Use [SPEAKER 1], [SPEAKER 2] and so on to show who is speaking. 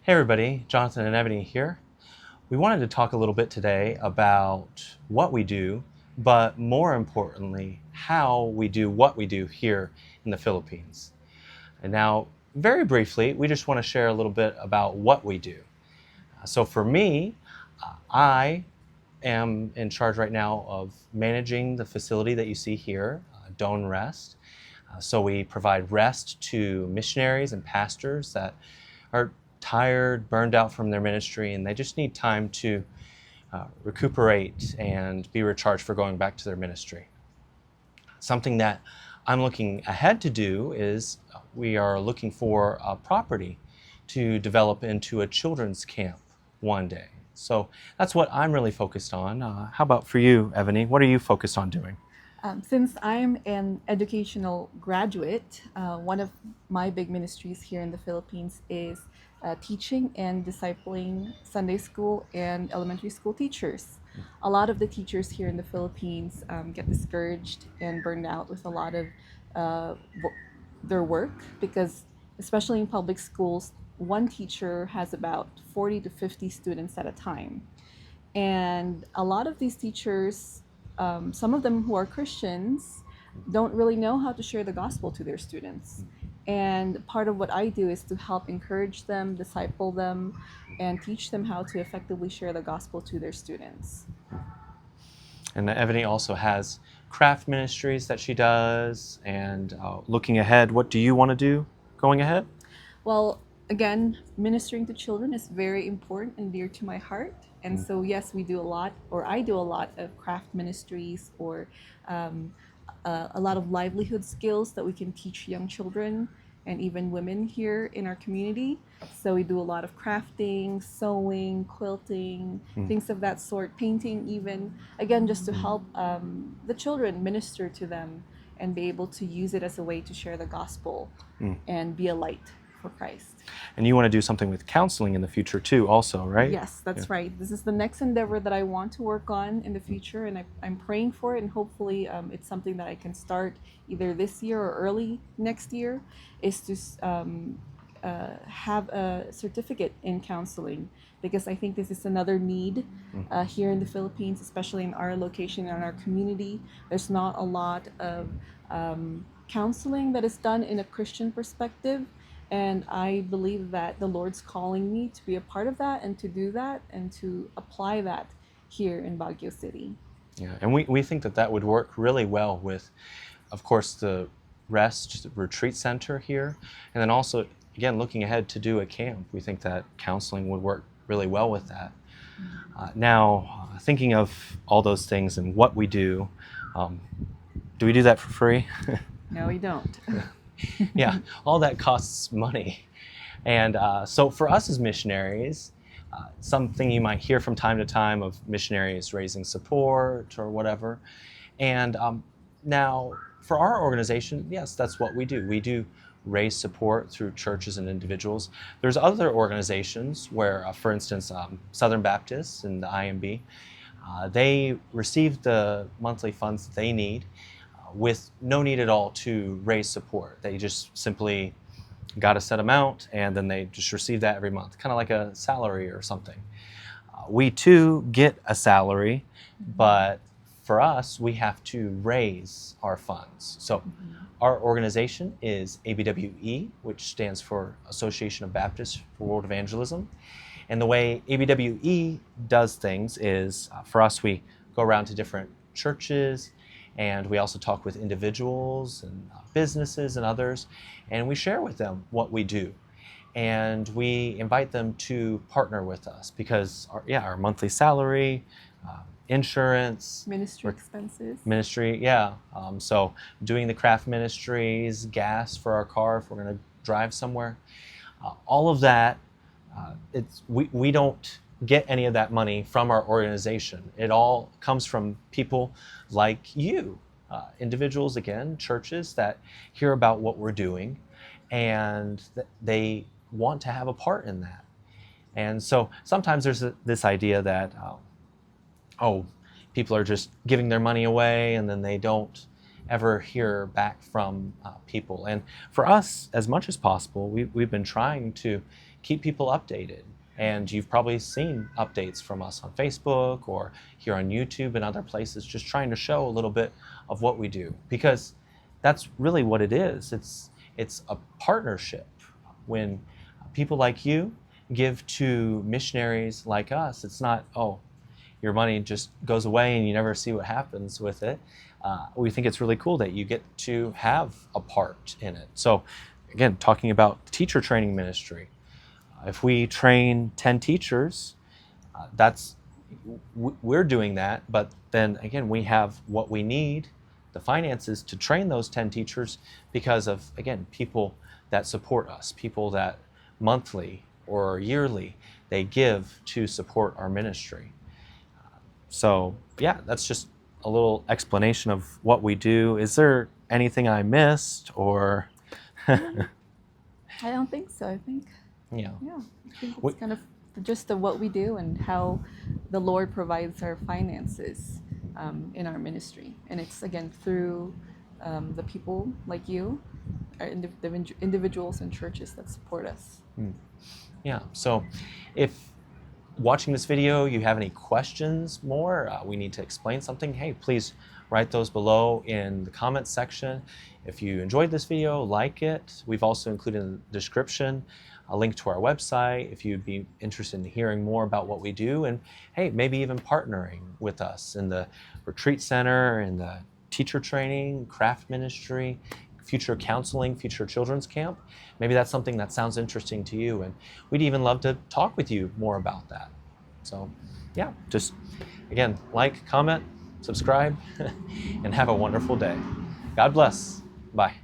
[SPEAKER 1] Hey everybody, Jonathan and Ebony here. We wanted to talk a little bit today about what we do, but more importantly, how we do what we do here in the Philippines. And now, very briefly, we just want to share a little bit about what we do. So for me, I am in charge right now of managing the facility that you see here, Don't Rest. So we provide rest to missionaries and pastors that are tired, burned out from their ministry, and they just need time to recuperate and be recharged for going back to their ministry. Something that I'm looking ahead to do is we are looking for a property to develop into a children's camp one day. So that's what I'm really focused on. How about for you, Ebony? What are you focused on doing?
[SPEAKER 2] Since I'm an educational graduate, one of my big ministries here in the Philippines is teaching and discipling Sunday school and elementary school teachers. A lot of the teachers here in the Philippines get discouraged and burned out with a lot of uh, their work because, especially in public schools, one teacher has about 40 to 50 students at a time. And a lot of these teachers, some of them who are Christians, don't really know how to share the gospel to their students. And part of what I do is to help encourage them, disciple them, and teach them how to effectively share the gospel to their students.
[SPEAKER 1] And Ebony also has craft ministries that she does. And looking ahead, what do you want to do going ahead?
[SPEAKER 2] Well, again, ministering to children is very important and dear to my heart. And so, yes, we do a lot, or I do a lot of craft ministries or um, a lot of livelihood skills that we can teach young children and even women here in our community. So, we do a lot of crafting, sewing, quilting, things of that sort, painting, even, again, just to help the children, minister to them and be able to use it as a way to share the gospel and be a light for Christ.
[SPEAKER 1] And you want to do something with counseling in the future too, also, right?
[SPEAKER 2] Yes, that's right. This is the next endeavor that I want to work on in the future, and I'm praying for it, and hopefully it's something that I can start either this year or early next year, is to have a certificate in counseling because I think this is another need here in the Philippines, especially in our location and our community. There's not a lot of counseling that is done in a Christian perspective. And I believe that the Lord's calling me to be a part of that and to do that and to apply that here in Baguio City.
[SPEAKER 1] Yeah, and we think that that would work really well with, of course, the Rest Retreat Center here. And then also, again, looking ahead to do a camp, we think that counseling would work really well with that. Now, thinking of all those things and what we do we do that for free?
[SPEAKER 2] No, we don't.
[SPEAKER 1] Yeah, all that costs money. And so for us as missionaries, something you might hear from time to time of missionaries raising support or whatever. And now for our organization, yes, that's what we do. We do raise support through churches and individuals. There's other organizations where, for instance, Southern Baptists and the IMB, they receive the monthly funds that they need with no need at all to raise support. They just simply got a set amount and then they just receive that every month, kind of like a salary or something. We too get a salary, but for us, we have to raise our funds. So our organization is ABWE, which stands for Association of Baptists for World Evangelism. And the way ABWE does things is, for us, we go around to different churches, and we also talk with individuals and businesses and others, and we share with them what we do. And we invite them to partner with us because our monthly salary, insurance,
[SPEAKER 2] Ministry expenses.
[SPEAKER 1] ministry, so doing the craft ministries, gas for our car if we're going to drive somewhere, all of that, we don't get any of that money from our organization. It all comes from people like you, individuals, again, churches that hear about what we're doing, and they want to have a part in that. And so sometimes there's this idea that, people are just giving their money away and then they don't ever hear back from people. And for us, as much as possible, we've been trying to keep people updated. And you've probably seen updates from us on Facebook or here on YouTube and other places, just trying to show a little bit of what we do, because that's really what it is. It's a partnership. When people like you give to missionaries like us, it's not, oh, your money just goes away and you never see what happens with it. We think it's really cool that you get to have a part in it. So again, talking about teacher training ministry, if we train 10 teachers, we're doing that, but then again, we have what we need, the finances to train those 10 teachers, because of, again, people that support us, people that monthly or yearly they give to support our ministry. So yeah, that's just a little explanation of what we do. Is there anything I missed, or?
[SPEAKER 2] I don't think so. I think,
[SPEAKER 1] Yeah.
[SPEAKER 2] yeah, I think it's kind of the gist of what we do and how the Lord provides our finances in our ministry. And it's, again, through the people like you, the individuals and churches that support us.
[SPEAKER 1] Yeah, so if watching this video you have any questions more, we need to explain something, hey, please write those below in the comments section. If you enjoyed this video, like it. We've also included in the description a link to our website if you'd be interested in hearing more about what we do, and hey, maybe even partnering with us in the retreat center, in the teacher training, craft ministry, future counseling, future children's camp. Maybe that's something that sounds interesting to you, and we'd even love to talk with you more about that. So yeah, just again, like, comment, subscribe, and have a wonderful day. God bless. Bye.